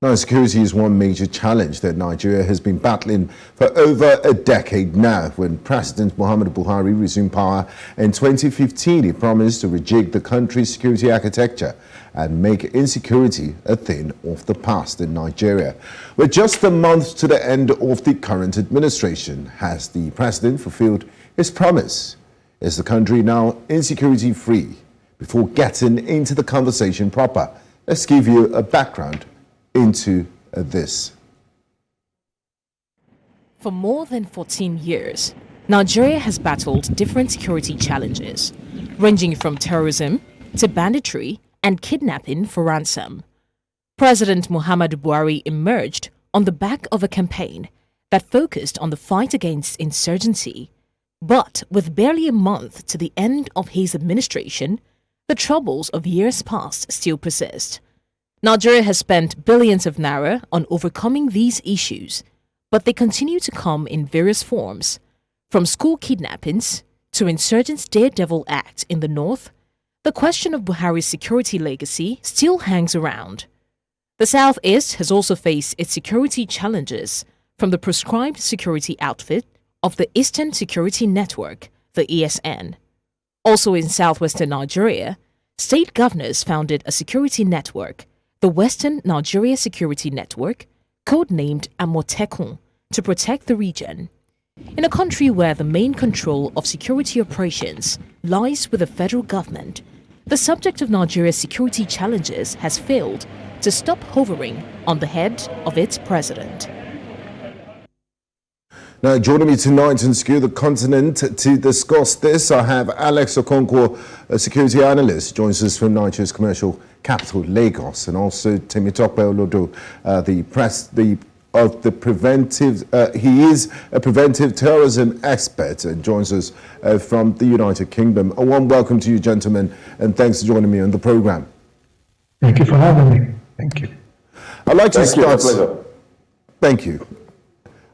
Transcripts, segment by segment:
Now, security is one major challenge that Nigeria has been battling for over a decade now. When President Muhammadu Buhari resumed power in 2015, he promised to rejig the country's security architecture and make insecurity a thing of the past in Nigeria. With just a month to the end of the current administration, has the president fulfilled his promise? Is the country now insecurity-free? Before getting into the conversation proper, let's give you a background into this. For more than 14 years, Nigeria has battled different security challenges, ranging from terrorism to banditry and kidnapping for ransom. President Muhammadu Buhari emerged on the back of a campaign that focused on the fight against insurgency. But with barely a month to the end of his administration, the troubles of years past still persist. Nigeria has spent billions of naira on overcoming these issues, but they continue to come in various forms, from school kidnappings to insurgents' daredevil act in the north. The question of Buhari's security legacy still hangs around. The southeast has also faced its security challenges from the proscribed security outfit of the Eastern Security Network, the ESN. Also in southwestern Nigeria, state governors founded a security network, the Western Nigeria Security Network, codenamed Amotekun, to protect the region. In a country where the main control of security operations lies with the federal government, the subject of Nigeria's security challenges has failed to stop hovering on the head of its president. Now, joining me tonight in Secure the Continent to discuss this, I have Alex Okonkwo, a security analyst, joins us from Nigeria's commercial capital, Lagos, and also Temitope Olodo, he is a preventive terrorism expert and joins us from the United Kingdom. A warm welcome to you, gentlemen, and thanks for joining me on the program. Thank you for having me. Thank you. I'd like to start. Thank you.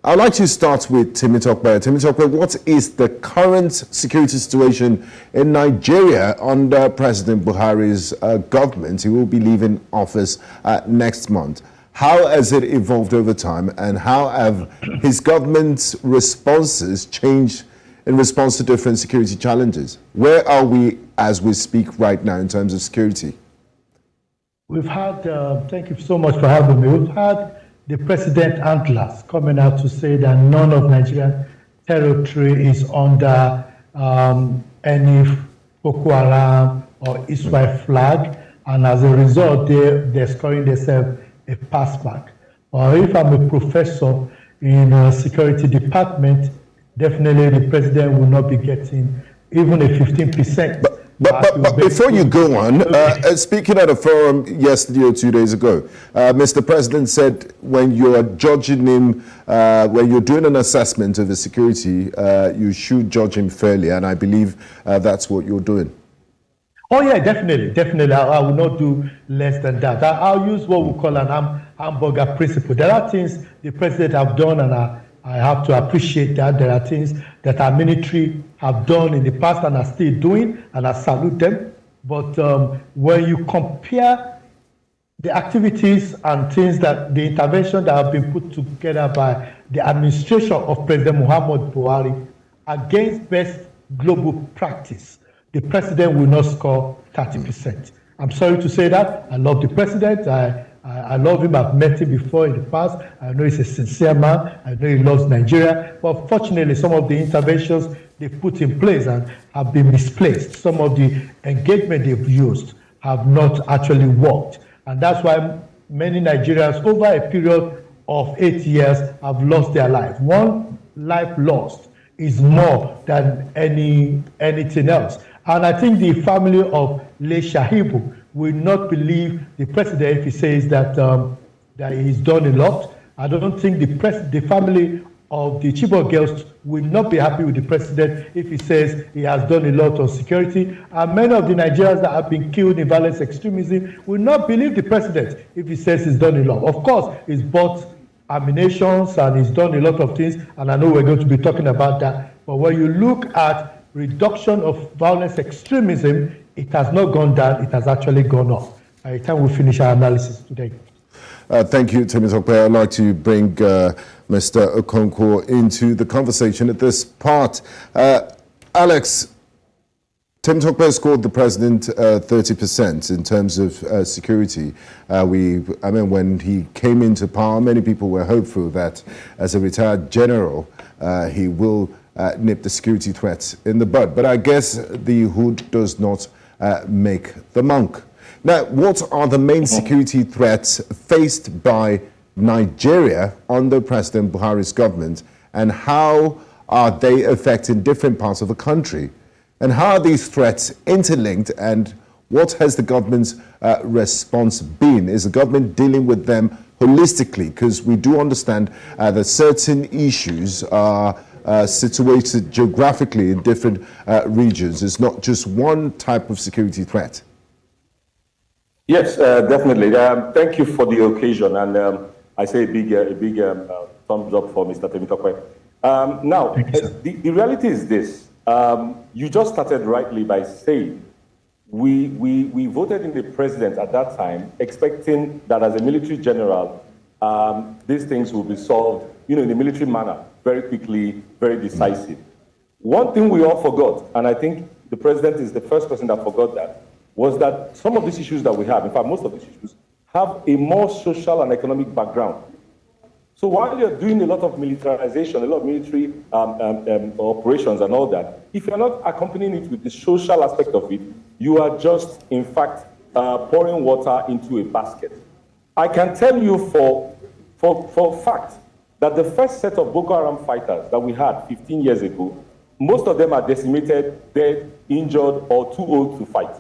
I'd like to start with Temitope. Temitope, what is the current security situation in Nigeria under President Buhari's government? He will be leaving office next month. How has it evolved over time, and how have his government's responses changed in response to different security challenges? Where are we as we speak right now in terms of security? We've had, thank you so much for having me. We've had the President Antlers coming out to say that none of Nigerian territory is under any Boko Haram or Israel flag, and as a result, they're scoring themselves a pass mark. Or if I'm a professor in a security department, definitely the president will not be getting even a 15%. But before you go on, speaking at a forum yesterday or 2 days ago, Mr. President said when you're judging him, when you're doing an assessment of his security, you should judge him fairly, and I believe that's what you're doing. Oh yeah, definitely. I will not do less than that. I'll use what we call an hamburger principle. There are things the president have done, and I have to appreciate that. There are things that our military have done in the past and are still doing, and I salute them. But when you compare the activities and things that the intervention that have been put together by the administration of President Muhammadu Buhari against best global practice, the president will not score 30%. I'm sorry to say that. I love the president. I love him. I've met him before in the past. I know he's a sincere man. I know he loves Nigeria. But fortunately, some of the interventions they've put in place and have been misplaced. Some of the engagement they've used have not actually worked. And that's why many Nigerians over a period of 8 years have lost their life. One life lost is more than anything else. And I think the family of Le Shahibu will not believe the president if he says that that he's done a lot. I don't think the family of the Chibok girls will not be happy with the president if he says he has done a lot on security. And many of the Nigerians that have been killed in violent extremism will not believe the president if he says he's done a lot. Of course, he's bought ammunitions and he's done a lot of things, and I know we're going to be talking about that. But when you look at reduction of violence extremism, it has not gone down, it has actually gone up by the time we finish our analysis today. Thank you, Temitope. I'd like to bring Mr. Okonkwo into the conversation at this part. Alex, Temitope scored the president 30% in terms of security. When he came into power, many people were hopeful that as a retired general, he will nip the security threats in the bud. But I guess the hood does not make the monk. Now, what are the main security threats faced by Nigeria under President Buhari's government, and how are they affecting different parts of the country? And how are these threats interlinked, and what has the government's response been? Is the government dealing with them holistically? Because we do understand that certain issues are situated geographically in different regions. It's not just one type of security threat. Yes, definitely. Thank you for the occasion, and I say a big thumbs up for Mr. Temitope. Now, the reality is this. You just started rightly by saying we voted in the president at that time, expecting that as a military general, these things will be solved, in a military manner, very quickly, very decisive. One thing we all forgot, and I think the president is the first person that forgot that, was that some of these issues that we have, in fact, most of these issues, have a more social and economic background. So while you're doing a lot of militarization, a lot of military operations and all that, if you're not accompanying it with the social aspect of it, you are just, in fact, pouring water into a basket. I can tell you for fact that the first set of Boko Haram fighters that we had 15 years ago, most of them are decimated, dead, injured, or too old to fight.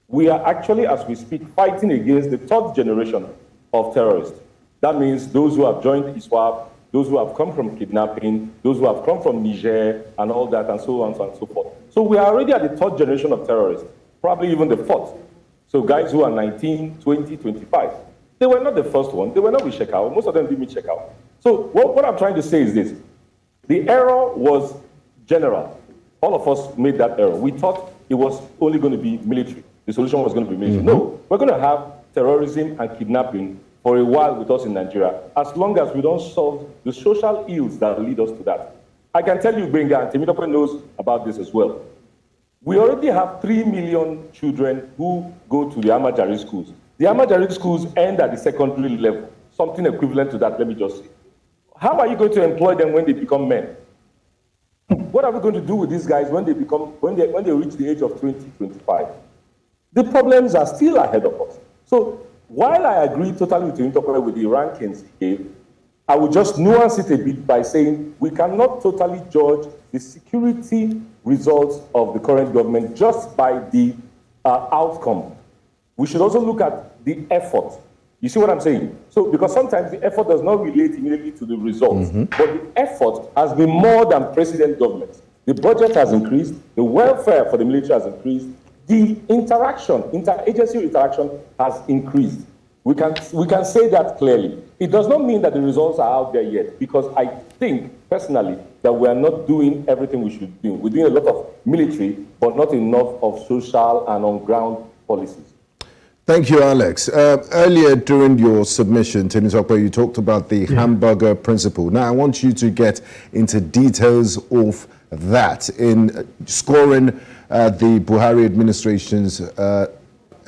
We are actually, as we speak, fighting against the third generation of terrorists. That means those who have joined ISWAP, those who have come from kidnapping, those who have come from Niger, and all that, and so on and so forth. So we are already at the third generation of terrorists, probably even the fourth. So guys who are 19, 20, 25. They were not the first one. They were not with Shekau. Most of them didn't meet Shekau. So what I'm trying to say is this. The error was general. All of us made that error. We thought it was only going to be military. The solution was going to be military. No, we're going to have terrorism and kidnapping for a while with us in Nigeria, as long as we don't solve the social ills that lead us to that. I can tell you, Benga, and Temitope knows about this as well. We already have 3 million children who go to the Amajari schools. The Amajari schools end at the secondary level, something equivalent to that, let me just say. How are you going to employ them when they become men? What are we going to do with these guys when they reach the age of 20, 25? The problems are still ahead of us. So while I agree totally with Temitope with the rankings he gave, I would just nuance it a bit by saying we cannot totally judge the security results of the current government just by the outcome. We should also look at the effort. You see what I'm saying? So, because sometimes the effort does not relate immediately to the results, but the effort has been more than precedent governments. The budget has increased, the welfare for the military has increased, the interaction, interagency interaction has increased. We can say that clearly. It does not mean that the results are out there yet, because I think, personally, that we are not doing everything we should do. We're doing a lot of military, but not enough of social and on-ground policies. Thank you, Alex. Earlier during your submission, Temitope, you talked about the hamburger principle. Now, I want you to get into details of that in scoring the Buhari administration's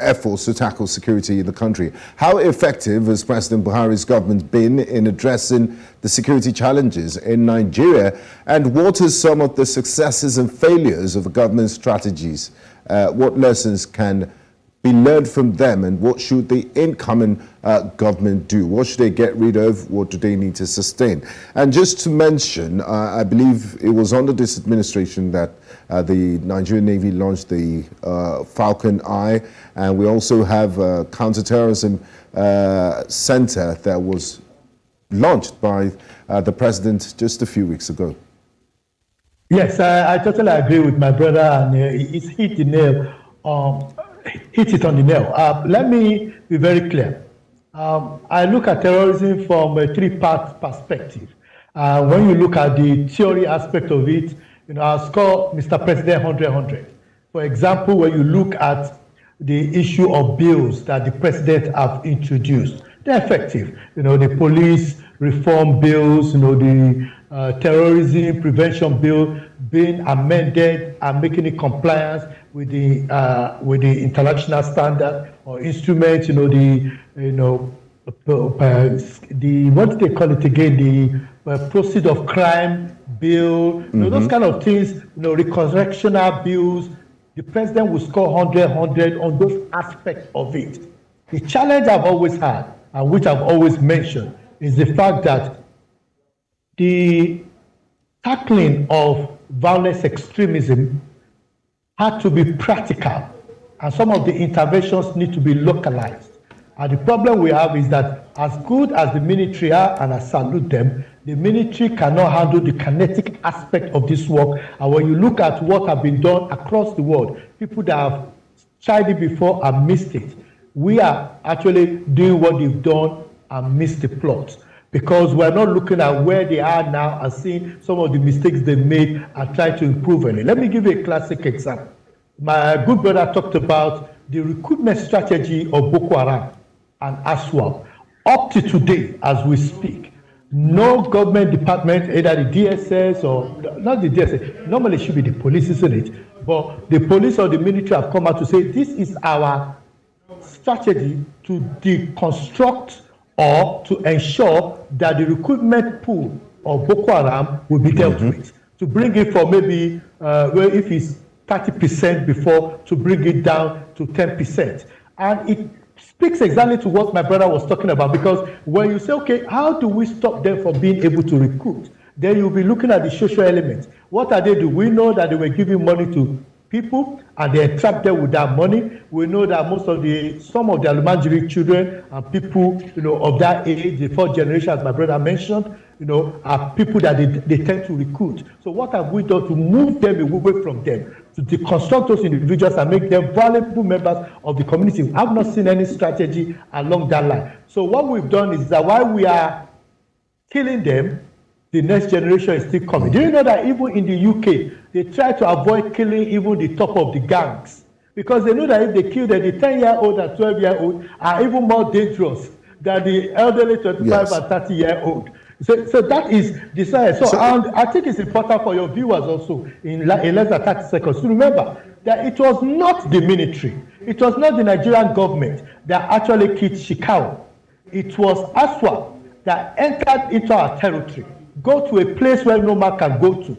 efforts to tackle security in the country. How effective has President Buhari's government been in addressing the security challenges in Nigeria? And what are some of the successes and failures of the government's strategies? What lessons can be learned from them, and what should the incoming government do? What should they get rid of? What do they need to sustain? And just to mention, I believe it was under this administration that the Nigerian Navy launched the Falcon Eye, and we also have a counterterrorism center that was launched by the president just a few weeks ago. Yes, I totally agree with my brother, and it's hit the nail. Hit it on the nail. Let me be very clear. I look at terrorism from a three-part perspective. When you look at the theory aspect of it, I'll score Mr. President 100-100. For example, when you look at the issue of bills that the president have introduced, they're effective. The police reform bills, the terrorism prevention bill being amended and making it compliance with the international standard or instruments. The what do they call it again? The proceed of crime bill. Those kind of things. Reconstructional bills. The president will score 100 on those aspects of it. The challenge I've always had, and which I've always mentioned, is the fact that the tackling of violence extremism had to be practical, and some of the interventions need to be localized. And the problem we have is that as good as the military are, and I salute them, the military cannot handle the kinetic aspect of this work. And when you look at what have been done across the world, people that have tried it before and missed it, we are actually doing what they've done and missed the plot, because we're not looking at where they are now and seeing some of the mistakes they made and trying to improve on it. Let me give you a classic example. My good brother talked about the recruitment strategy of Boko Haram and ASWAP. Up to today, as we speak, no government department, either the DSS or not the DSS, normally it should be the police, isn't it? But the police or the military have come out to say this is our strategy to deconstruct or to ensure that the recruitment pool of Boko Haram will be dealt with. To bring it from maybe, if it's 30% before, to bring it down to 10%. And it speaks exactly to what my brother was talking about, because when you say, okay, how do we stop them from being able to recruit? Then you'll be looking at the social elements. What are they doing? We know that they were giving money to people and they entrapped them with that money. We know that some of the Almanjiri children and people, of that age, the fourth generation, as my brother mentioned, are people that they tend to recruit. So what have we done to move them away from them, to deconstruct those individuals and make them valuable members of the community? We have not seen any strategy along that line. So what we've done is that while we are killing them, the next generation is still coming. Do you know that even in the UK, they try to avoid killing even the top of the gangs? Because they know that if they kill them, the 10-year-old and 12-year-old are even more dangerous than the elderly 25 and 30-year-old. So that is the science. So I think it's important for your viewers also, in less than 30 seconds, to remember that it was not the military, it was not the Nigerian government that actually killed Shekau. It was ASWAP that entered into our territory, go to a place where no man can go to,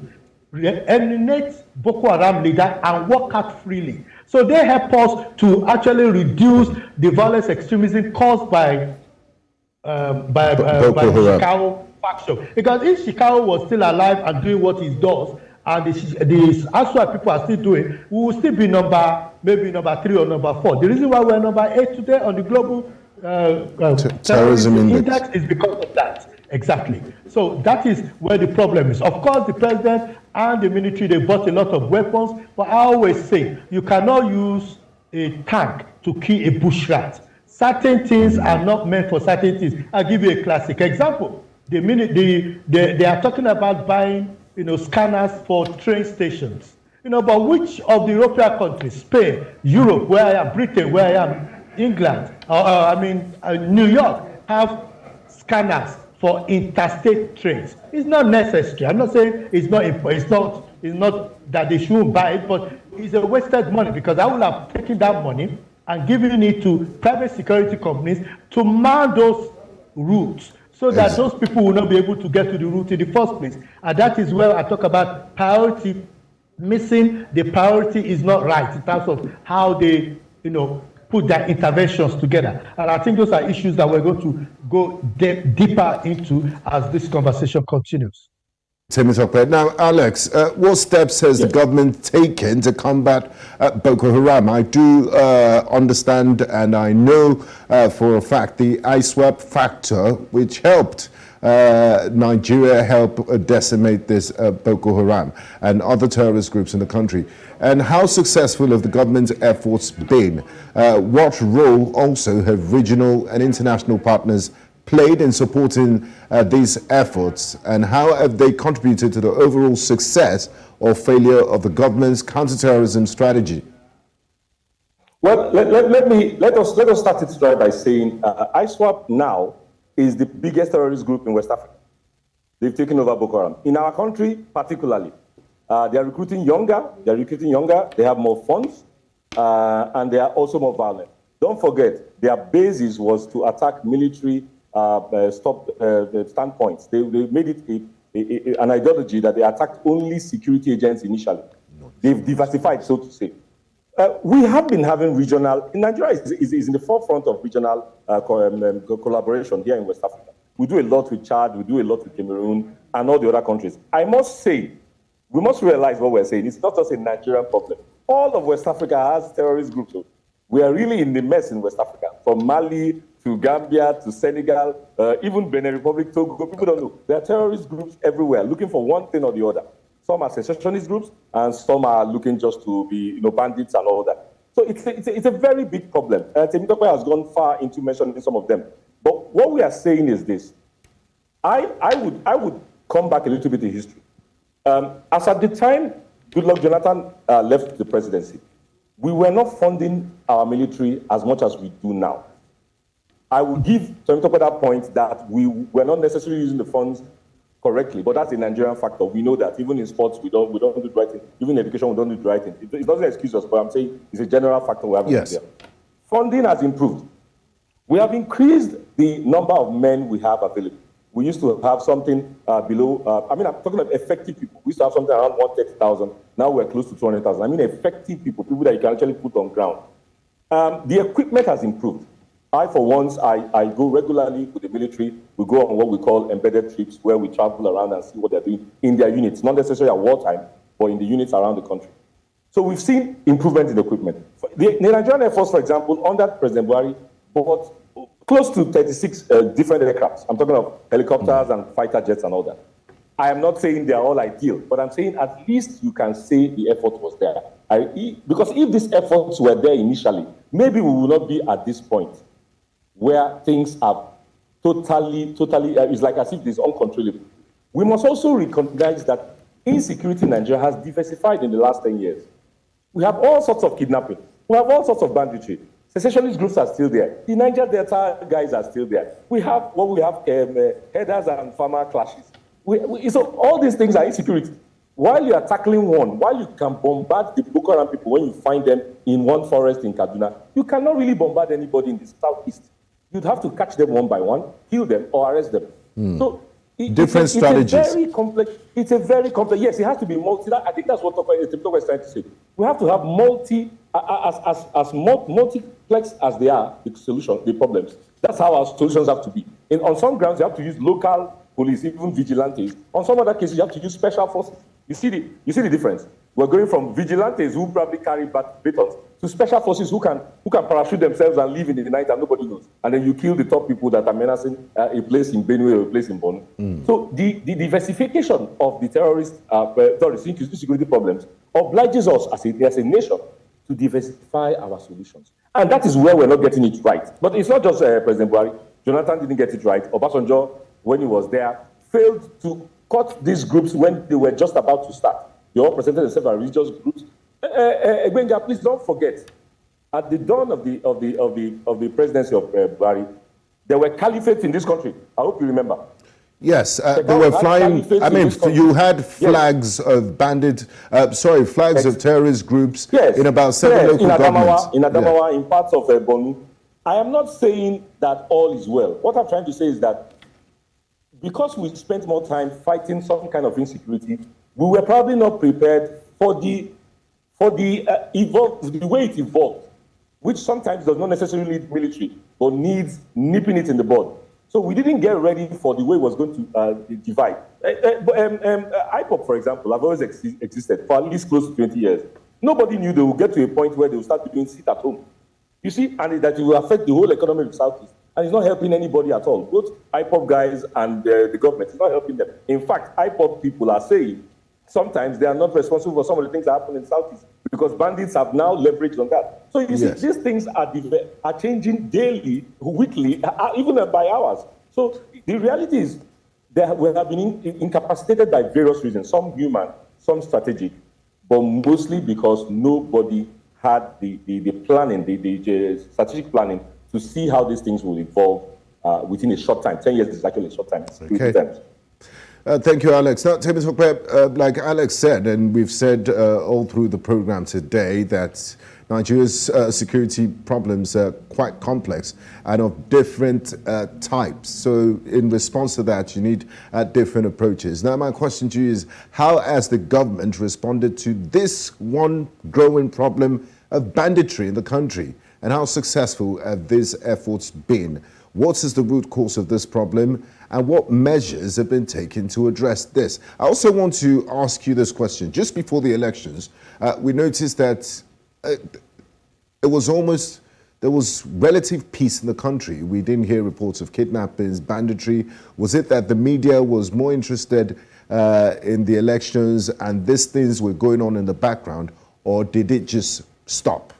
eliminate Boko Haram leader and walk out freely. So they help us to actually reduce the violence extremism caused by Shekau faction. Because if Shekau was still alive and doing what he does, and the ASWAP people are still doing, we will still be maybe number 3 or number 4. The reason why we're number 8 today on the global terrorism index is because of that. Exactly. So that is where the problem is. Of course, the president and the military, they bought a lot of weapons, but I always say you cannot use a tank to kill a bush rat. Certain things are not meant for certain things. I'll give you a classic example. They are talking about buying, scanners for train stations. But which of the European countries, Spain, Europe, where I am, Britain, where I am, England, New York, have scanners for interstate trains? It's not necessary. I'm not saying it's not that they shouldn't buy it, but it's a wasted money, because I would have taken that money and given it to private security companies to man those routes, so that those people will not be able to get to the route in the first place. And that is where I talk about priority missing. The priority is not right in terms of how they, put their interventions together. And I think those are issues that we're going to go deeper into as this conversation continues. Now, Alex, what steps has the government taken to combat Boko Haram? I do understand, and I know for a fact, the ISWAP factor, which helped Nigeria help decimate this Boko Haram and other terrorist groups in the country. And how successful have the government's efforts been? What role also have regional and international partners played in supporting these efforts, and how have they contributed to the overall success or failure of the government's counterterrorism strategy? Well, let us start it right by saying ISWAP now is the biggest terrorist group in West Africa. They've taken over Boko Haram. In our country, particularly, they are recruiting younger. They have more funds, and they are also more violent. Don't forget, their basis was to attack military standpoints. They made it an ideology that they attacked only security agents initially. They've diversified, so to say. We have been having regional, Nigeria is in the forefront of regional collaboration here in West Africa. We do a lot with Chad, we do a lot with Cameroon, and all the other countries. I must say, we must realize what we're saying. It's not just a Nigerian problem. All of West Africa has terrorist groups. We are really in the mess in West Africa, from Mali to Gambia to Senegal, even Benin Republic, Togo. People don't know. There are terrorist groups everywhere looking for one thing or the other. Some are secessionist groups, and some are looking just to be, bandits and all that. So it's a very big problem. Temitope has gone far into mentioning some of them. But what we are saying is this. I would come back a little bit in history. As at the time Goodluck Jonathan left the presidency, we were not funding our military as much as we do now. I will give Temitope that point that we were not necessarily using the funds correctly, but that's a Nigerian factor. We know that. Even in sports, we don't do the right thing. Even in education, we don't do the right thing. It doesn't excuse us, but I'm saying it's a general factor we have in Nigeria. Funding has improved. We have increased the number of men we have available. We used to have something below, I'm talking about effective people. We used to have something around 130,000. Now we're close to 200,000. I mean effective people that you can actually put on ground. The equipment has improved. For once, I go regularly with the military. We go on what we call embedded trips, where we travel around and see what they're doing in their units, not necessarily at wartime, but in the units around the country. So we've seen improvement in equipment. The Nigerian Air Force, for example, under President Buhari, bought close to 36 different aircrafts. I'm talking of helicopters and fighter jets and all that. I am not saying they're all ideal, but I'm saying at least you can say the effort was there. Because if these efforts were there initially, maybe we will not be at this point where things are totally, it's like as if it's uncontrollable. We must also recognize that insecurity in Nigeria has diversified in the last 10 years. We have all sorts of kidnapping. We have all sorts of banditry. Secessionist groups are still there. The Niger Delta guys are still there. We have headers and farmer clashes. So all these things are insecurity. While you are tackling one, while you can bombard the Boko Haram people when you find them in one forest in Kaduna, you cannot really bombard anybody in the southeast. You'd have to catch them one by one, kill them, or arrest them. So different strategies. It's a very complex. Yes, it has to be multi. I think that's what Temitope is trying to say. We have to have multiplex as they are the solution, the problems. That's how our solutions have to be. On some grounds, you have to use local police, even vigilantes. On some other cases, you have to use special forces. You see the difference. We're going from vigilantes who probably carry batons to special forces who can parachute themselves and leave in the night and nobody knows. And then you kill the top people that are menacing a place in Benue or a place in Borno. So the diversification of the terrorist security problems obliges us as a nation to diversify our solutions. And that is where we're not getting it right. But it's not just President Buhari. Jonathan didn't get it right. Obasanjo, when he was there, failed to cut these groups when they were just about to start. They all presented themselves as religious groups. Gbenga, please don't forget, at the dawn of the presidency of Buhari, there were caliphates in this country. I hope you remember. Yes, they were flying. I mean, you had flags of flags of terrorist groups in about 7 local governments. In Adamawa, in parts of Borno. I am not saying that all is well. What I'm trying to say is that because we spent more time fighting some kind of insecurity, we were probably not prepared for the way it evolved, which sometimes does not necessarily need military, but needs nipping it in the bud. So we didn't get ready for the way it was going to divide. IPOP, for example, have always existed for at least close to 20 years. Nobody knew they would get to a point where they would start doing sit at home. You see, and that it will affect the whole economy of the Southeast. And it's not helping anybody at all. Both IPOP guys and the government, it's not helping them. In fact, IPOP people are saying sometimes they are not responsible for some of the things that happen in the Southeast because bandits have now leveraged on that. So you see, these things are changing daily, weekly, even by hours. So the reality is that we have been incapacitated by various reasons, some human, some strategic, but mostly because nobody had the planning, the strategic planning to see how these things will evolve within a short time. 10 years is actually a short time. Okay. Thank you, Alex. Now, like Alex said, and we've said all through the program today, that Nigeria's security problems are quite complex and of different types. So in response to that, you need different approaches. Now, my question to you is, how has the government responded to this one growing problem of banditry in the country? And how successful have these efforts been? What is the root cause of this problem, and what measures have been taken to address this? I also want to ask you this question. Just before the elections, we noticed that there was relative peace in the country. We didn't hear reports of kidnappings, banditry. Was it that the media was more interested in the elections and these things were going on in the background, or did it just stop?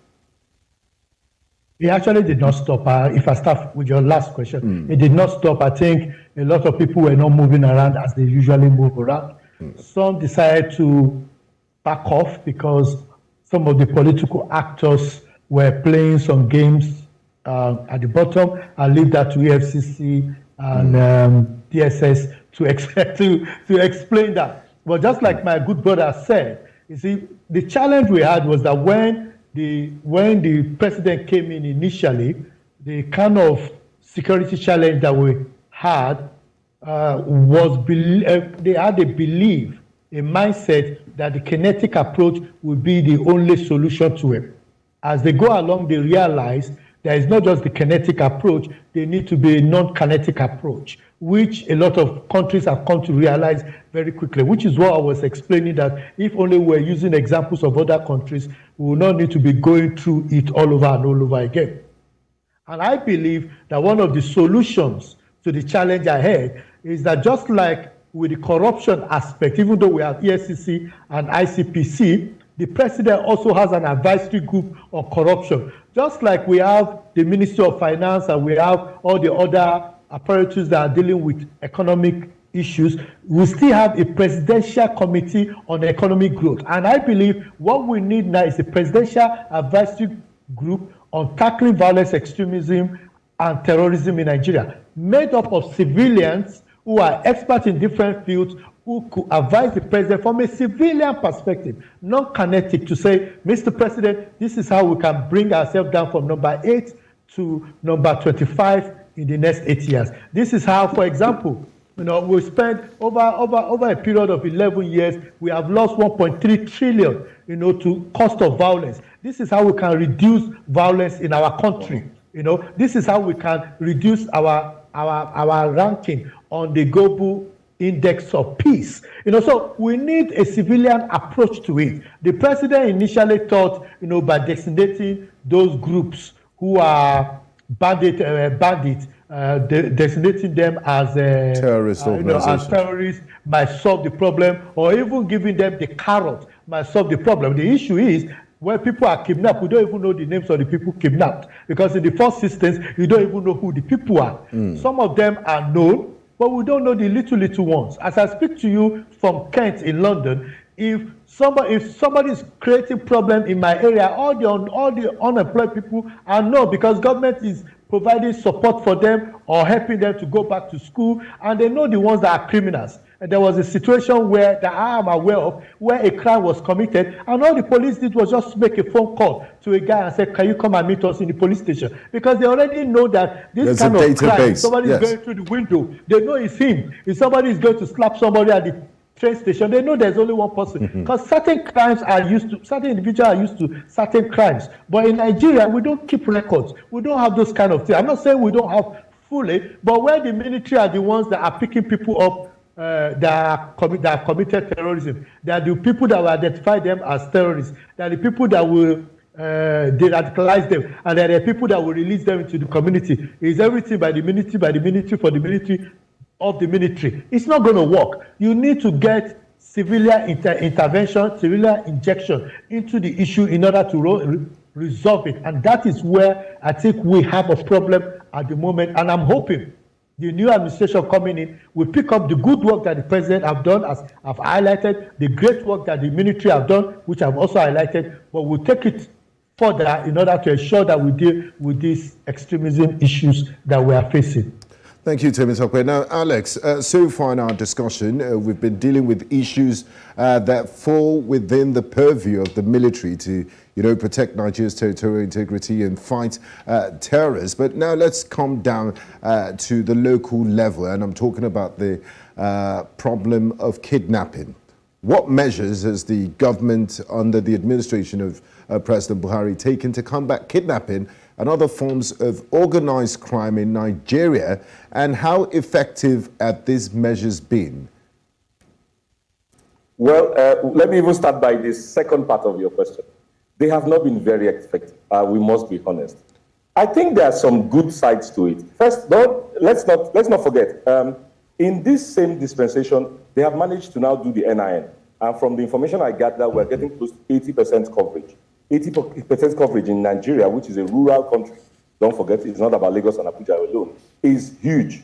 It actually did not stop. If I start with your last question, it did not stop. I think a lot of people were not moving around as they usually move around. Some decided to back off because some of the political actors were playing some games at the bottom. I'll leave that to EFCC and DSS to explain that. But just like my good brother said, you see, the challenge we had was that when the president came in initially, the kind of security challenge that we had was they had a belief, a mindset that the kinetic approach would be the only solution to it. As they go along, they realize there is not just the kinetic approach, there need to be a non-kinetic approach, which a lot of countries have come to realize very quickly, which is what I was explaining, that if only we're using examples of other countries, we will not need to be going through it all over and all over again. And I believe that one of the solutions to the challenge ahead is that just like with the corruption aspect, even though we have EFCC and ICPC, the president also has an advisory group on corruption. Just like we have the Ministry of Finance and we have all the other apparatus that are dealing with economic issues, we still have a presidential committee on economic growth. And I believe what we need now is a presidential advisory group on tackling violence, extremism, and terrorism in Nigeria, made up of civilians who are experts in different fields, who could advise the president from a civilian perspective, not kinetic, to say, Mr. President, this is how we can bring ourselves down from number 8 to number 25 in the next 8 years. This is how, for example, we spent over a period of 11 years, we have lost 1.3 trillion, to cost of violence. This is how we can reduce violence in our country. This is how we can reduce our ranking on the global index of peace. So we need a civilian approach to it. The president initially thought, by designating those groups who are bandits, designating them as as terrorists might solve the problem, or even giving them the carrot might solve the problem. The issue is, when people are kidnapped, we don't even know the names of the people kidnapped, because in the first instance, you don't even know who the people are. Some of them are known, but we don't know the little ones. As I speak to you from Kent in London, if somebody is creating problem in my area, all the unemployed people are known, because government is providing support for them or helping them to go back to school, and they know the ones that are criminals. And there was a situation that I am aware of, where a crime was committed, and all the police did was just make a phone call to a guy and say, can you come and meet us in the police station? Because they already know that this kind of crime, somebody is going through the window, they know it's him. If somebody is going to slap somebody at the train station, they know there's only one person. Because certain individuals are used to certain crimes. But in Nigeria, we don't keep records. We don't have those kind of things. I'm not saying we don't have fully, but where the military are the ones that are picking people up that have committed terrorism, they are the people that will identify them as terrorists, they are the people that will de-radicalize them, and they are the people that will release them into the community. It's everything by the military, for the military, of the military. It's not going to work. You need to get civilian intervention, civilian injection into the issue in order to resolve it. And that is where I think we have a problem at the moment. And I'm hoping the new administration coming in will pick up the good work that the president have done, as I've highlighted, the great work that the military have done, which I've also highlighted, but we'll take it further in order to ensure that we deal with these extremism issues that we are facing. Thank you, Temitope. Now, Alex, so far in our discussion, we've been dealing with issues that fall within the purview of the military to, protect Nigeria's territorial integrity and fight terrorists. But now let's come down to the local level, and I'm talking about the problem of kidnapping. What measures has the government under the administration of President Buhari taken to combat kidnapping and other forms of organized crime in Nigeria, and how effective have these measures been? Well, let me even start by the second part of your question. They have not been very effective. We must be honest. I think there are some good sides to it. First, let's not forget. In this same dispensation, they have managed to now do the NIN. And from the information I gather, we're getting close to 80% coverage. 80% coverage in Nigeria, which is a rural country, don't forget, it's not about Lagos and Abuja alone, is huge.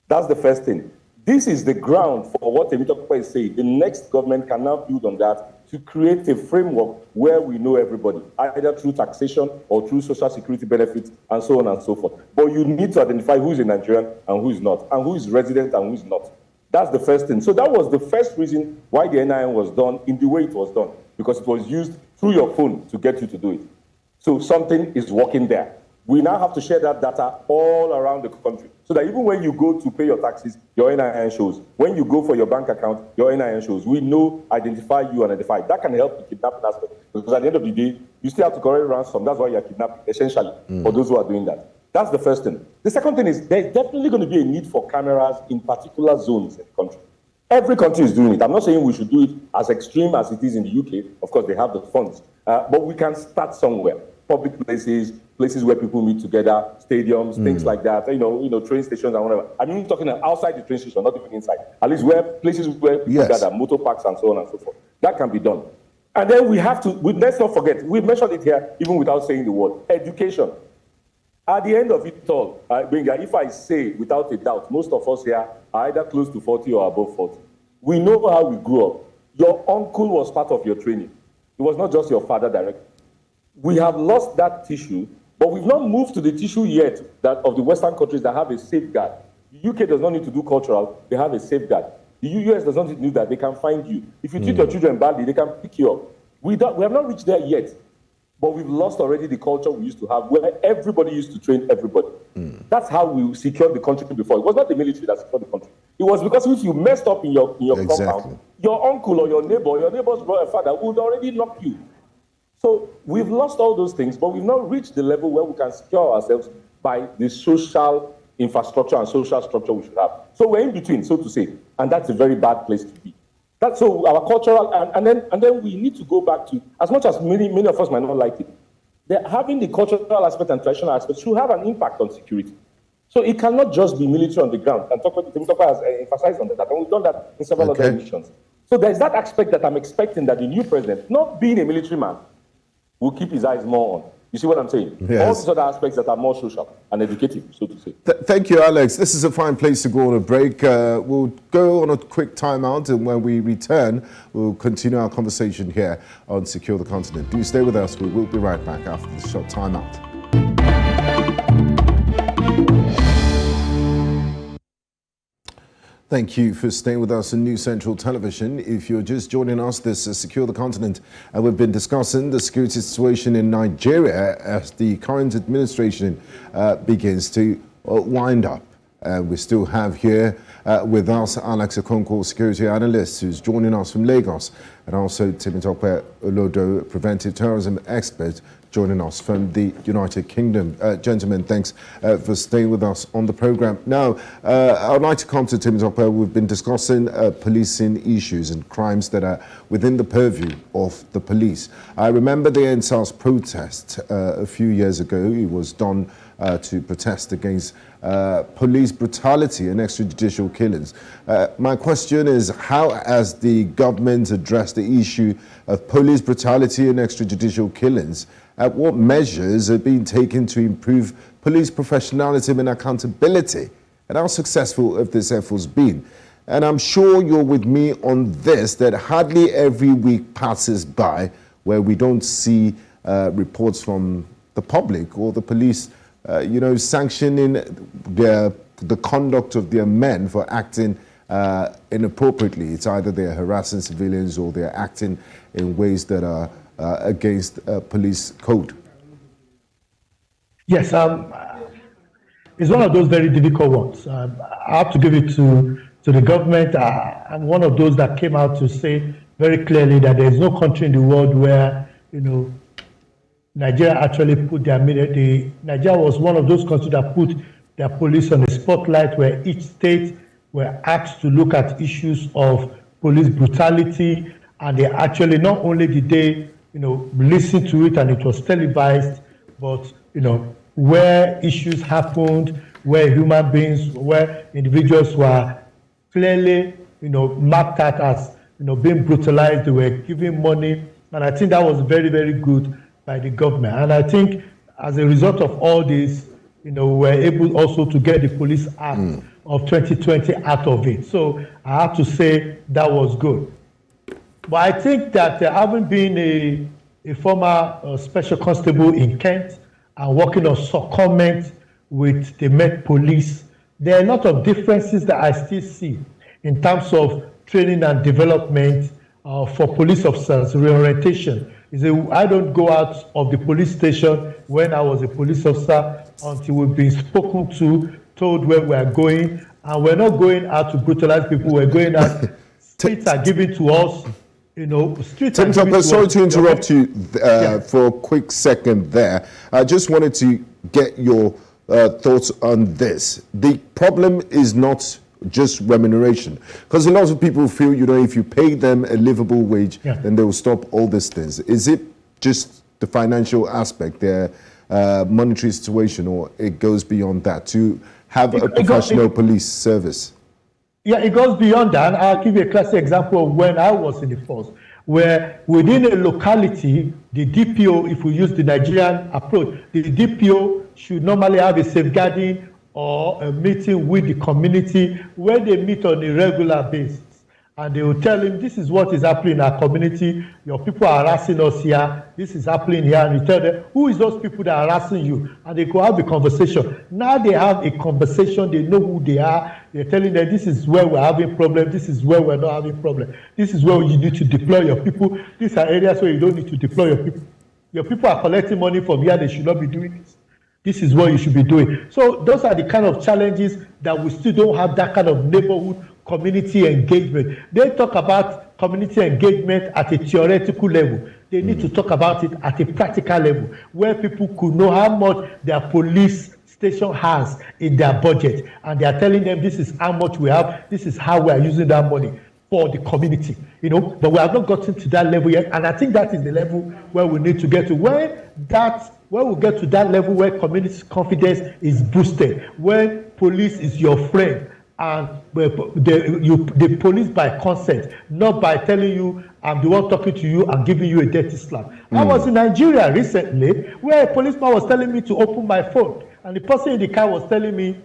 That's the first thing. This is the ground for what Temitope is saying. The next government can now build on that to create a framework where we know everybody, either through taxation or through social security benefits and so on and so forth. But you need to identify who is a Nigerian and who is not, and who is resident and who is not. That's the first thing. So that was the first reason why the NIN was done in the way it was done, because it was used through your phone to get you to do it. So something is working there. We now have to share that data all around the country so that even when you go to pay your taxes, your NIN shows. When you go for your bank account, your NIN shows. We know, identify you and identify. That can help the kidnapping aspect, because at the end of the day, you still have to collect ransom. That's why you're kidnapping, essentially, for those who are doing that. That's the first thing. The second thing is there's definitely going to be a need for cameras in particular zones in the country. Every country is doing it. I'm not saying we should do it as extreme as it is in the UK. Of course, they have the funds. But we can start somewhere. Public places where people meet together, stadiums, things like that, train stations and whatever. I'm even talking outside the train station, not even inside. At least places where people gather, motor parks and so on and so forth. That can be done. And then let's not forget, we've mentioned it here even without saying the word, education. At the end of it all, Benga, if I say without a doubt, most of us here are either close to 40 or above 40. We know how we grew up. Your uncle was part of your training. It was not just your father directly. We have lost that tissue, but we've not moved to the tissue yet that of the Western countries that have a safeguard. The UK does not need to do cultural, they have a safeguard. The US does not need to do that, they can find you. If you treat your children badly, they can pick you up. We have not reached there yet. But we've lost already the culture we used to have, where everybody used to train everybody. That's how we secured the country before. It was not the military that secured the country. It was because if you messed up in your compound, your uncle or your neighbor's father would already knock you. So we've lost all those things, but we've not reached the level where we can secure ourselves by the social infrastructure and social structure we should have. So we're in between, so to say, and that's a very bad place to be. That's so our cultural, and then we need to go back to, as much as many of us might not like it, having the cultural aspect and traditional aspect should have an impact on security. So it cannot just be military on the ground. And Temitope has emphasized on that, and we've done that in several other missions. So there's that aspect that I'm expecting that the new president, not being a military man, will keep his eyes more on. You see what I'm saying? Yes. All these other aspects that are more social and educative, so to say. Thank you, Alex. This is a fine place to go on a break. We'll go on a quick timeout, and when we return, we'll continue our conversation here on Secure the Continent. Do stay with us. We will be right back after this short timeout. Thank you for staying with us on News Central Television. If you're just joining us, this is Secure the Continent, and we've been discussing the security situation in Nigeria as the current administration begins to wind up. We still have here with us Alex Okonkwo, security analyst, who's joining us from Lagos, and also Temitope Olodo, preventive terrorism expert, joining us from the United Kingdom. Gentlemen, thanks for staying with us on the program. Now, I'd like to come to Temitope. We've been discussing policing issues and crimes that are within the purview of the police. I remember the NSAS protest a few years ago. It was done to protest against police brutality and extrajudicial killings. My question is, how has the government addressed the issue of police brutality and extrajudicial killings? What measures are being taken to improve police professionalism and accountability? And how successful have these efforts been? And I'm sure you're with me on this, that hardly every week passes by where we don't see reports from the public or the police, sanctioning the conduct of their men for acting inappropriately. It's either they're harassing civilians or they're acting in ways that are against police code. Yes, it's one of those very difficult ones. I have to give it to the government. I'm one of those that came out to say very clearly that there is no country in the world where, Nigeria actually put their Nigeria was one of those countries that put their police on the spotlight, where each state were asked to look at issues of police brutality, and they actually not only did they, listen to it and it was televised, but where issues happened, where human beings, where individuals were clearly, mapped out as, being brutalized, they were giving money, and I think that was very, very good by the government. And I think as a result of all this, we were able also to get the Police Act of 2020 out of it. So I have to say that was good. But I think that having been a former special constable in Kent and working on secondment with the Met Police, there are a lot of differences that I still see in terms of training and development for police officers, reorientation. I don't go out of the police station when I was a police officer until we've been spoken to, told where we are going, and we're not going out to brutalize people. We're going out. Streets are given to us. Streets are given to us. Sorry to interrupt you for a quick second there. I just wanted to get your thoughts on this. The problem is not just remuneration, because a lot of people feel, if you pay them a livable wage, then they will stop all these things. Is it just the financial aspect, their monetary situation, or it goes beyond that to have a professional police service? Yeah, it goes beyond that. I'll give you a classic example of when I was in the force, where within a locality, the DPO, if we use the Nigerian approach, the DPO should normally have a safeguarding or a meeting with the community where they meet on a regular basis. And they will tell him, this is what is happening in our community. Your people are harassing us here. This is happening here. And you tell them, who is those people that are harassing you? And they go have a conversation. Now they have a conversation. They know who they are. They're telling them, this is where we're having problems. This is where we're not having problems. This is where you need to deploy your people. These are areas where you don't need to deploy your people. Your people are collecting money from here. They should not be doing this. This is what you should be doing. So those are the kind of challenges that we still don't have that kind of neighborhood community engagement. They talk about community engagement at a theoretical level. They need to talk about it at a practical level, where people could know how much their police station has in their budget. And they are telling them, this is how much we have, this is how we are using that money for the community. But we have not gotten to that level yet. And I think that is the level where we need to get to. When we get to that level where community confidence is boosted, when police is your friend, and the police by consent, not by telling you, I'm the one talking to you and giving you a dirty slap. I was in Nigeria recently where a policeman was telling me to open my phone, and the person in the car was telling me,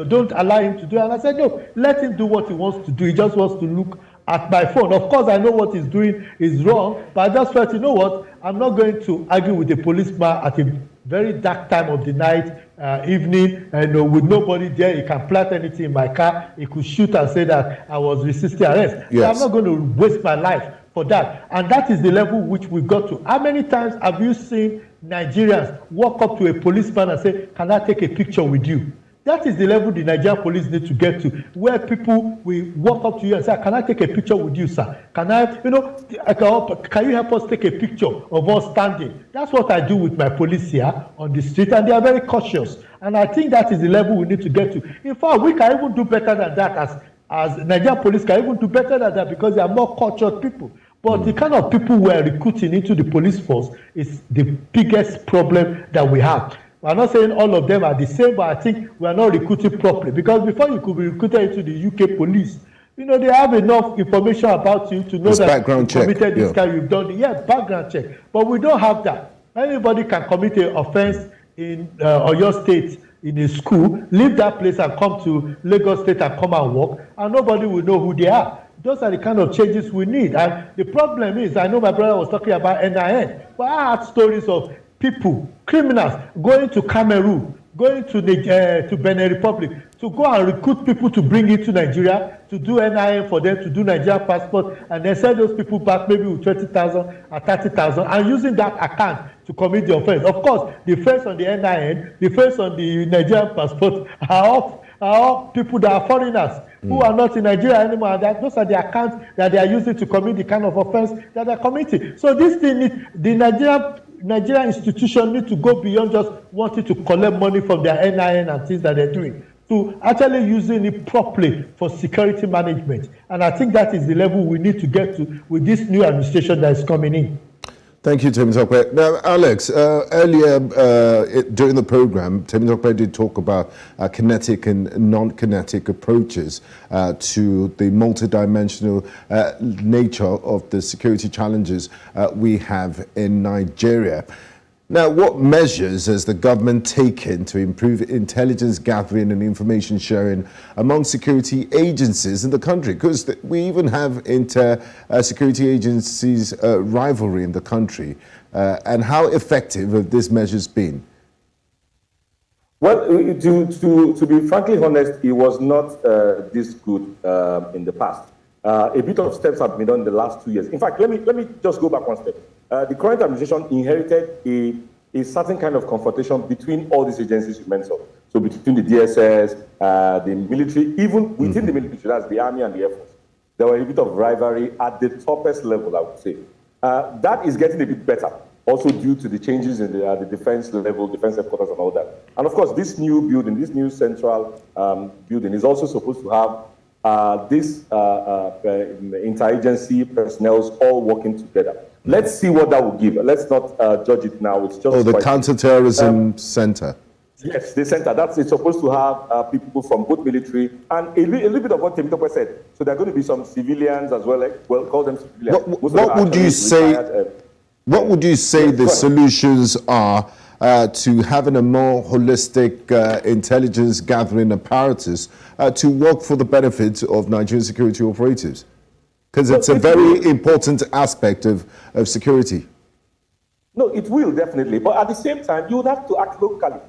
don't allow him to do it. And I said, no, let him do what he wants to do. He just wants to look at my phone. Of course, I know what he's doing is wrong, but I just felt, what? I'm not going to argue with the policeman at a very dark time of the night, evening, and with nobody there. He can plant anything in my car. He could shoot and say that I was resisting arrest. Yes. So I'm not going to waste my life for that. And that is the level which we got to. How many times have you seen Nigerians walk up to a policeman and say, can I take a picture with you? That is the level the Nigerian police need to get to, where people will walk up to you and say, can I take a picture with you, sir? Can I, can you help us take a picture of us standing? That's what I do with my police here on the street, and they are very cautious. And I think that is the level we need to get to. In fact, we can even do better than that as Nigerian police can even do better than that, because they are more cultured people. But the kind of people we are recruiting into the police force is the biggest problem that we have. I'm not saying all of them are the same, but I think we are not recruiting properly. Because before you could be recruited into the UK police, they have enough information about you to know that background you committed check. this crime, you've done it. Yeah, background check. But we don't have that. Anybody can commit an offense in Oyo State in a school, leave that place and come to Lagos State and come and work, and nobody will know who they are. Those are the kind of changes we need. And the problem is, I know my brother was talking about NIN, but I had stories of people, criminals, going to Cameroon, going to Benin Republic to go and recruit people to bring into Nigeria, to do NIN for them, to do Nigerian passport, and then send those people back maybe with 20,000 or 30,000, and using that account to commit the offense. Of course, the first on the NIN, the first on the Nigerian passport are all people that are foreigners who are not in Nigeria anymore. Those are the accounts that they are using to commit the kind of offense that they are committing. So this thing, the Nigerian institution need to go beyond just wanting to collect money from their NIN and things that they're doing, to actually using it properly for security management. And I think that is the level we need to get to with this new administration that is coming in. Thank you, Temitope. Now, Alex, earlier during the program, Temitope did talk about kinetic and non-kinetic approaches to the multidimensional nature of the security challenges we have in Nigeria. Now, what measures has the government taken to improve intelligence gathering and information sharing among security agencies in the country? Because we even have inter-security agencies rivalry in the country. And how effective have these measures been? Well, to be frankly honest, it was not this good in the past. A bit of steps have been done in the last 2 years. In fact, let me just go back one step. The current administration inherited a certain kind of confrontation between all these agencies you mentioned. So between the DSS, the military, even within the military, that's the Army and the Air Force. There were a bit of rivalry at the toppest level, I would say. That is getting a bit better, also due to the changes in the defense level, defense headquarters and all that. And of course, this new building, this new central building is also supposed to have this interagency personnel all working together. Let's see what that will give. Let's not judge it now. It's just the counterterrorism center. Yes, the center. It's supposed to have people from both military and a little bit of what Temitope said. So there are going to be some civilians as well. Well, call them civilians. What would you say? What would you say the solutions are to having a more holistic intelligence gathering apparatus to work for the benefit of Nigerian security operatives? Because it's a very important aspect of security. No, it will definitely. But at the same time, you would have to act locally.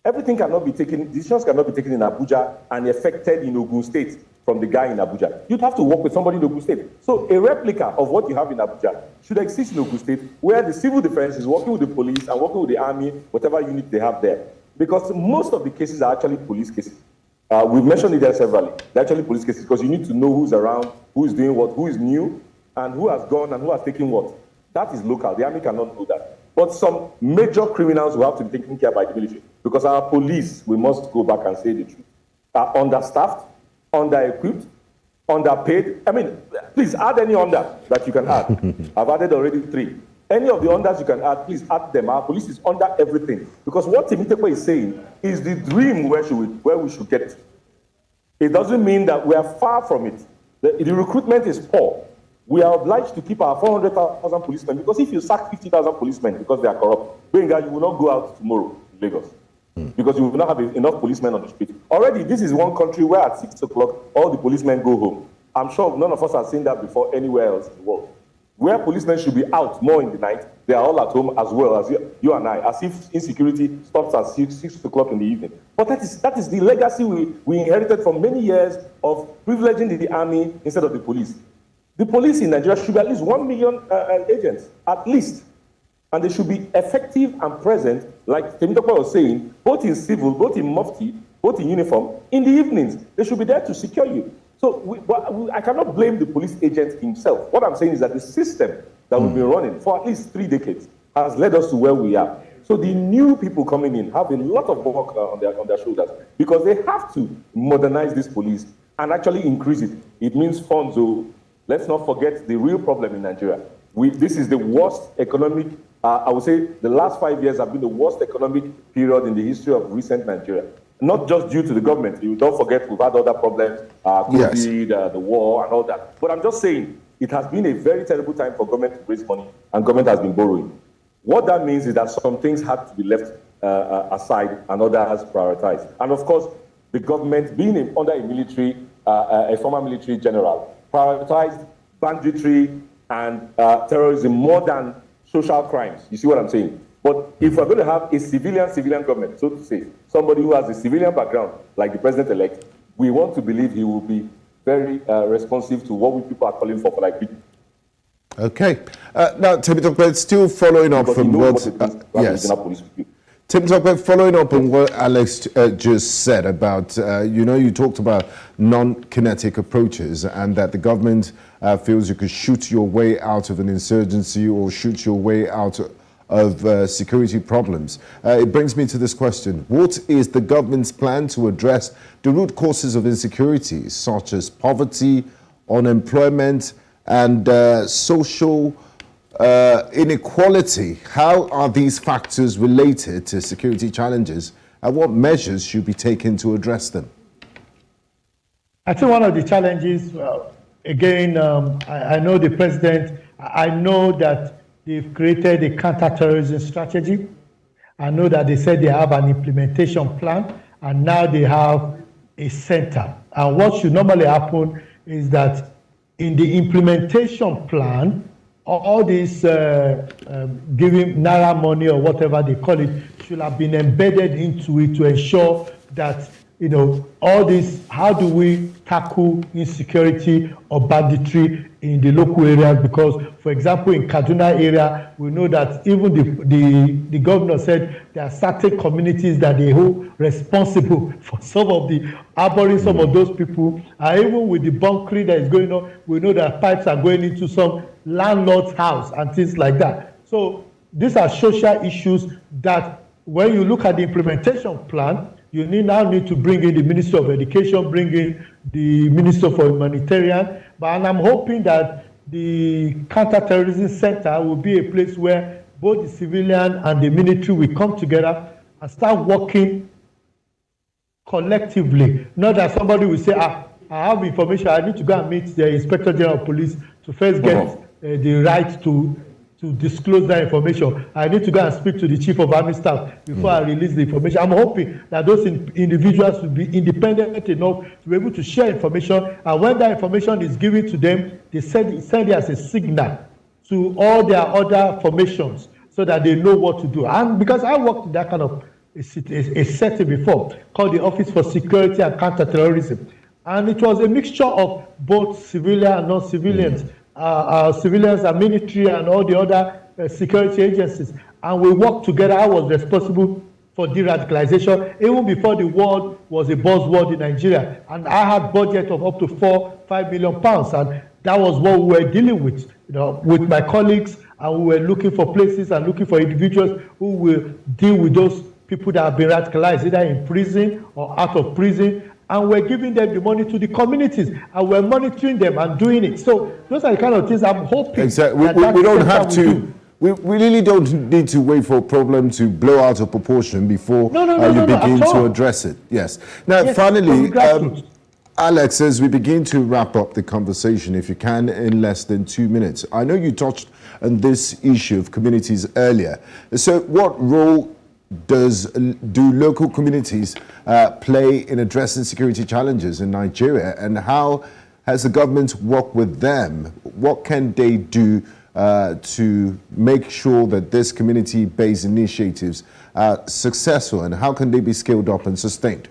Everything cannot be taken, decisions cannot be taken in Abuja and effected in Ogun State from the guy in Abuja. You'd have to work with somebody in Ogun State. So a replica of what you have in Abuja should exist in Ogun State, where the civil defense is working with the police and working with the army, whatever unit they have there. Because most of the cases are actually police cases. We've mentioned it there severally. They're actually police cases because you need to know who's around, who is doing what, who is new, and who has gone and who has taken what. That is local. The army cannot do that. But some major criminals will have to be taken care of by the military because our police, we must go back and say the truth, are understaffed, under-equipped, underpaid. I mean, please add any under that you can add. I've added already 3. Any of the unders you can add, please add them. Our police is under everything. Because what Temitope is saying is the dream where we should get to. It doesn't mean that we are far from it. The recruitment is poor. We are obliged to keep our 400,000 policemen because if you sack 50,000 policemen because they are corrupt, Benga, you will not go out tomorrow in Lagos because you will not have enough policemen on the street. Already, this is one country where at 6 o'clock, all the policemen go home. I'm sure none of us have seen that before anywhere else in the world. Where policemen should be out more in the night, they are all at home as well as you and I, as if insecurity stops at 6 o'clock in the evening. But that is the legacy we inherited from many years of privileging the army instead of the police. The police in Nigeria should be at least 1 million agents, at least. And they should be effective and present, like Temitope was saying, both in civil, both in mufti, both in uniform, in the evenings. They should be there to secure you. So I cannot blame the police agent himself. What I'm saying is that the system that we've been running for at least 3 decades has led us to where we are. So the new people coming in have a lot of work on their shoulders because they have to modernize this police and actually increase it. It means funds. Let's not forget the real problem in Nigeria. This is the worst economic, I would say the last 5 years have been the worst economic period in the history of recent Nigeria. Not just due to the government. You don't forget we've had other problems, COVID, the war and all that. But I'm just saying, it has been a very terrible time for government to raise money and government has been borrowing. What that means is that some things had to be left aside and others prioritized. And of course, the government being under a military, a former military general, prioritized banditry and terrorism more than social crimes. You see what I'm saying? But if we're going to have a civilian government, so to say, somebody who has a civilian background, like the president-elect, we want to believe he will be very responsive to what we people are calling for like. Okay. Now, Temitope, still following up from what... yes. Temitope, following up on what Alex just said about, you talked about non-kinetic approaches and that the government feels you could shoot your way out of an insurgency or shoot your way out of security problems. It brings me to this question. What is the government's plan to address the root causes of insecurity, such as poverty, unemployment, and social inequality? How are these factors related to security challenges, and what measures should be taken to address them? I think one of the challenges, again, I know the president, I know that they've created a counter-terrorism strategy. I know that they said they have an implementation plan, and now they have a center. And what should normally happen is that in the implementation plan, all this giving naira money or whatever they call it should have been embedded into it to ensure that, all this, how do we tackle insecurity or banditry in the local areas? Because, for example, in Kaduna area, we know that even the governor said there are certain communities that they hold responsible for some of the harboring some of those people. And even with the bunkering that is going on, we know that pipes are going into some landlord's house and things like that. So these are social issues that when you look at the implementation plan, you now need to bring in the Minister of Education, bring in the Minister for Humanitarian. And I'm hoping that the Counter-Terrorism Center will be a place where both the civilian and the military will come together and start working collectively. Not that somebody will say, I have information, I need to go and meet the Inspector General of Police to first get the right to disclose that information. I need to go and speak to the Chief of Army Staff before I release the information. I'm hoping that those individuals will be independent enough to be able to share information, and when that information is given to them, they send it as a signal to all their other formations so that they know what to do. And because I worked in that kind of a setting before, called the Office for Security and Counter-Terrorism, and it was a mixture of both civilian and non-civilians. Civilians and military and all the other security agencies, and we worked together. I was responsible for de-radicalization even before the word was a buzzword in Nigeria, and I had budget of up to £4-5 million, and that was what we were dealing with, with my colleagues, and we were looking for places and looking for individuals who will deal with those people that have been radicalized, either in prison or out of prison. And we're giving them the money to the communities, and we're monitoring them and doing it. So those are the kind of things I'm hoping. Exactly. We don't have to. We really don't need to wait for a problem to blow out of proportion before you begin to address it. Yes. Now, yes, finally, Alex, as we begin to wrap up the conversation, if you can, in less than 2 minutes. I know you touched on this issue of communities earlier. So what role do local communities play in addressing security challenges in Nigeria, and how has the government worked with them? What can they do to make sure that this community-based initiatives are successful, and how can they be scaled up and sustained?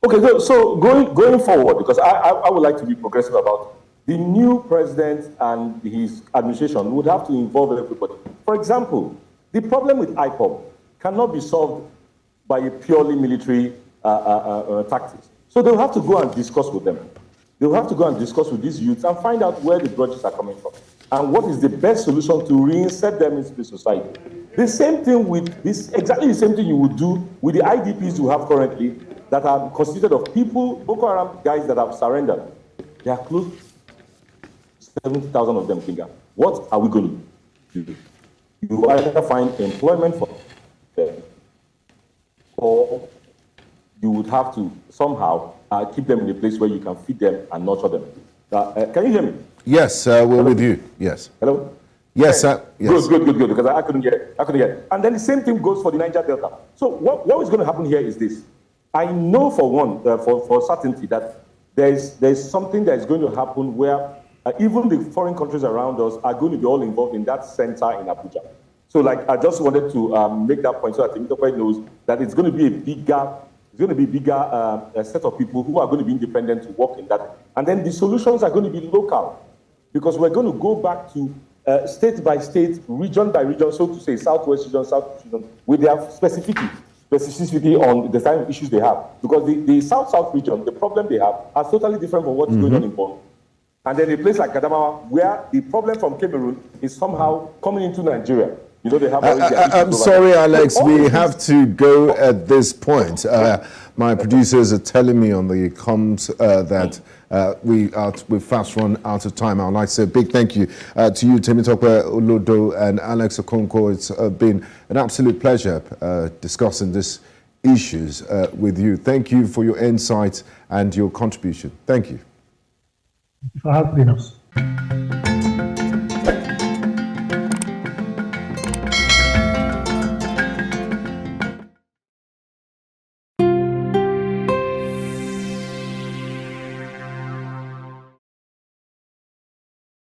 Okay, so going forward, because I would like to be progressive about the new president and his administration would have to involve everybody. For example, the problem with IPOB cannot be solved by a purely military tactics. So they'll have to go and discuss with them. They'll have to go and discuss with these youths and find out where the grudges are coming from and what is the best solution to reinsert them into the society. The same thing with this, exactly the same thing you would do with the IDPs you have currently that are constituted of people, Boko Haram guys that have surrendered. They are close to 70,000 of them, Kinga. What are we going to do? You either find employment for them, or you would have to somehow keep them in a place where you can feed them and nurture them. Can you hear me? Yes, we're with you. Yes. Hello? Yes, sir. Yes. Good, because I couldn't get it. And then the same thing goes for the Niger Delta. So what is going to happen here is this. I know for one, for certainty, that there's something that is going to happen where even the foreign countries around us are going to be all involved in that center in Abuja. So, like, I just wanted to make that point so that Temitope knows that it's going to be a bigger set of people who are going to be independent to work in that. And then the solutions are going to be local, because we're going to go back to state by state, region by region, so to say, southwest region, southeast region, with their specificity on the kind of issues they have. Because the south-south region, the problem they have are totally different from what's going on in Borno. And then a place like Adamawa, where the problem from Cameroon is somehow coming into Nigeria. You know, they have I'm sorry, Alex, we have to go at this point. My producers are telling me on the comms that we've fast run out of time. I'd like to say a big thank you to you, Temitope Olodo and Alex Okonkwo. It's been an absolute pleasure discussing these issues with you. Thank you for your insight and your contribution. Thank you. For having us.